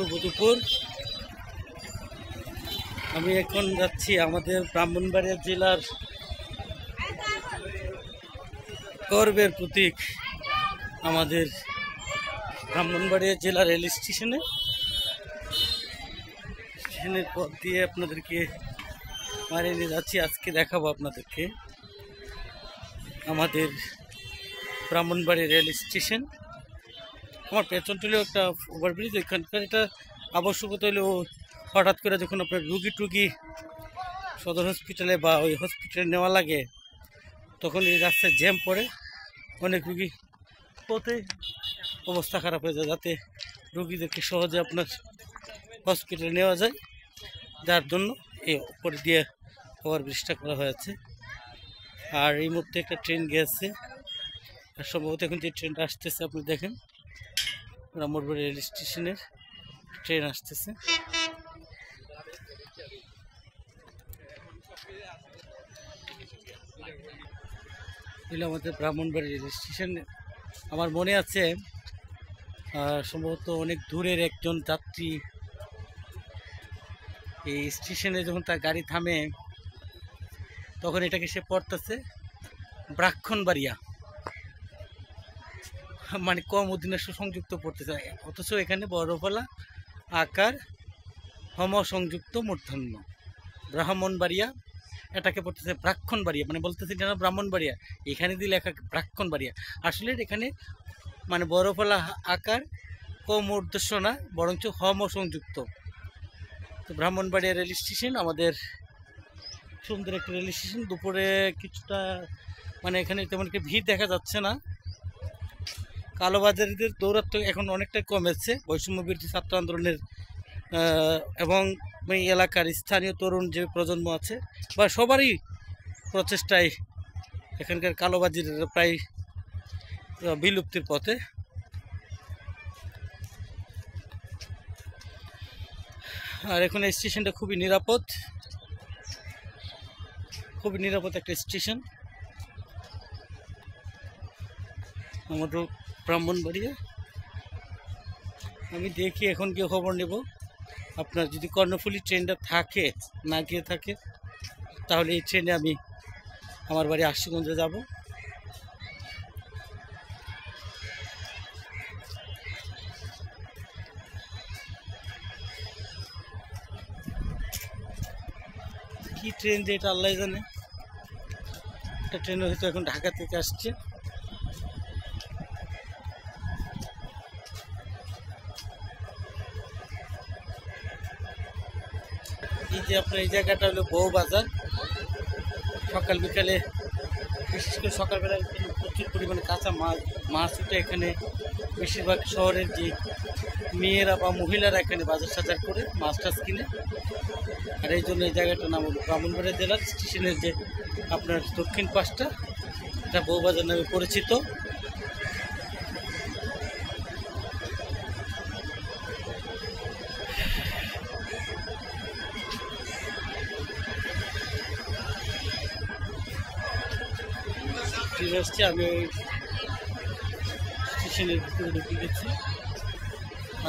শুভ দুপুর। আমি এখন যাচ্ছি আমাদের ব্রাহ্মণবাড়িয়া জেলার গর্বের প্রতীক আমাদের ব্রাহ্মণবাড়িয়া জেলা রেল স্টেশনের পথ দিয়ে আপনাদেরকে মারিয়ে নিয়ে যাচ্ছি। আজকে দেখাবো আপনাদেরকে আমাদের ব্রাহ্মণবাড়িয়া রেল স্টেশন। আমার পেছন তুলেও একটা ওভারব্রিজ, এখানকার এটা আবশ্যকতা হলেও হঠাৎ করে যখন আপনার রুগী সদর হসপিটালে বা ওই হসপিটালে নেওয়া লাগে তখন এই রাস্তায় জ্যাম পড়ে, অনেক রুগী পথে অবস্থা খারাপ হয়ে যায়, যাতে রুগীদেরকে সহজে আপনার হসপিটালে নেওয়া যায়, যার জন্য এই উপর দিয়ে ওভারব্রিজটা করা হয়েছে। আর এই মুহূর্তে একটা ট্রেন গিয়েছে, আর সম্ভবত এখন যে ট্রেনটা আসতেছে আপনি দেখেন, ব্রাহ্মণবাড়িয়া রেল স্টেশনের ট্রেন আসতেছে। আমাদের ব্রাহ্মণবাড়িয়া রেল স্টেশন। আমার মনে আছে সম্ভবত অনেক দূরের একজন যাত্রী এই স্টেশনে যখন তার গাড়ি থামে তখন এটাকে সে পড়তেছে ব্রাহ্মণবাড়িয়া, মানে কম অধীনস্থ সংযুক্ত পড়তেছে, অথচ এখানে বড়ফলা আকার হম সংযুক্ত মূর্ধন্য ব্রাহ্মণবাড়িয়া, এটাকে পড়তেছে ব্রাহ্মণবাড়িয়া, মানে বলতেছে এটা ব্রাহ্মণবাড়িয়া, এখানে দিয়ে লেখা ব্রাহ্মণবাড়িয়া। আসলে এখানে মানে বড়ফলা আকার কম উদ্দেশ্য না, বরঞ্চ হম সংযুক্ত। তো ব্রাহ্মণবাড়িয়া রেল স্টেশন আমাদের সুন্দর একটা রেল স্টেশন। দুপুরে কিছুটা মানে এখানে তেমন একটা ভিড় দেখা যাচ্ছে না, কালোবাজারিদের দৌরাত্ম্য এখন অনেকটাই কমেছে বৈষম্য বিরোধী ছাত্র আন্দোলনের এবং এই এলাকার স্থানীয় তরুণ যে প্রজন্ম আছে বা সবারই প্রচেষ্টায় এখানকার কালোবাজির প্রায় বিলুপ্তির পথে। আর এখন এই স্টেশনটা খুবই নিরাপদ একটা স্টেশন আমাদের ব্রাহ্মণবাড়িয়া। আমি দেখি এখন গিয়ে খবর নেব, আপনার যদি কর্ণফুলী ট্রেনটা থাকে না গিয়ে থাকে তাহলে এই ট্রেনে আমি আমার বাড়ি আশুগঞ্জে যাব। কি ট্রেন যে এটা আল্লাহ জানে, একটা ট্রেন হয়তো এখন ঢাকা থেকে আসছে। এই যে আপনার এই জায়গাটা হলো বউবাজার। সকাল বিকালে, বিশেষ করে সকালবেলা প্রচুর পরিমাণে কাঁচা মাছ উঠে এখানে বেশিরভাগ শহরের যে মেয়েরা বা মহিলারা এখানে বাজার সাজার করে মাছ টাছ কিনে। আর এই জন্য এই জায়গাটার নাম হলো ব্রাহ্মণবাড়িয়া জেলার স্টেশনের যে আপনার দক্ষিণ পাশটা, এটা বউবাজার নামে পরিচিত। আসছে আমি ওই স্টেশনের ভিতরে ঢুকে গেছি,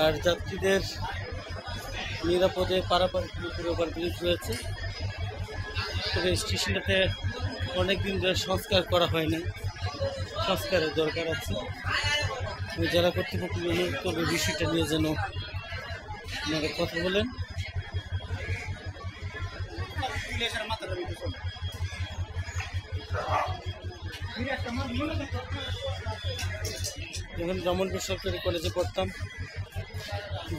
আর যাত্রীদের নিরাপদে পারাপার ওভারব্রিজ রয়েছে। তবে স্টেশনটাতে অনেকদিন ধরে সংস্কার করা হয় না, সংস্কারের দরকার আছে। জেলা কর্তৃপক্ষ তবে বিষয়টা নিয়ে যেন আপনারা কথা বলেন। যখন ব্রাহ্মণপুর সরকারি কলেজে পড়তাম,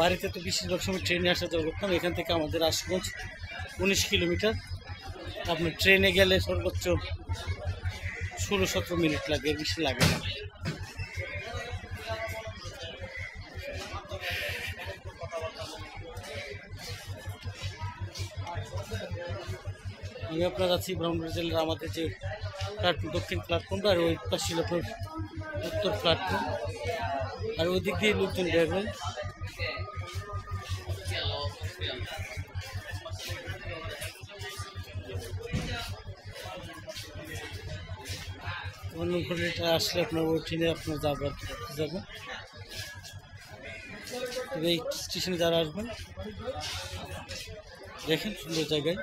বাড়িতে তো বেশিরভাগ সময় ট্রেনে আসা যাওয়া করতাম। এখান থেকে আমাদের আশুগঞ্জ 19 কিলোমিটার। আপনার ট্রেনে গেলে সর্বোচ্চ 16-17 মিনিট লাগে, বেশি লাগে না। আমি আপনার আছি ব্রাহ্মণবাড়িয়া জেলার আমাদের যে প্ল্যাটফর্ম, দক্ষিণ প্ল্যাটফর্মটা, আর ওই পাশে ছিল আপনার উত্তর প্ল্যাটফর্ম, আর ওই দিক দিয়ে লোকজন বেরোবেন। আসলে আপনার ওই ট্রেনে আপনার যাবেন। তবে এই স্টেশনে যারা আসবেন দেখেন সুন্দর জায়গায়।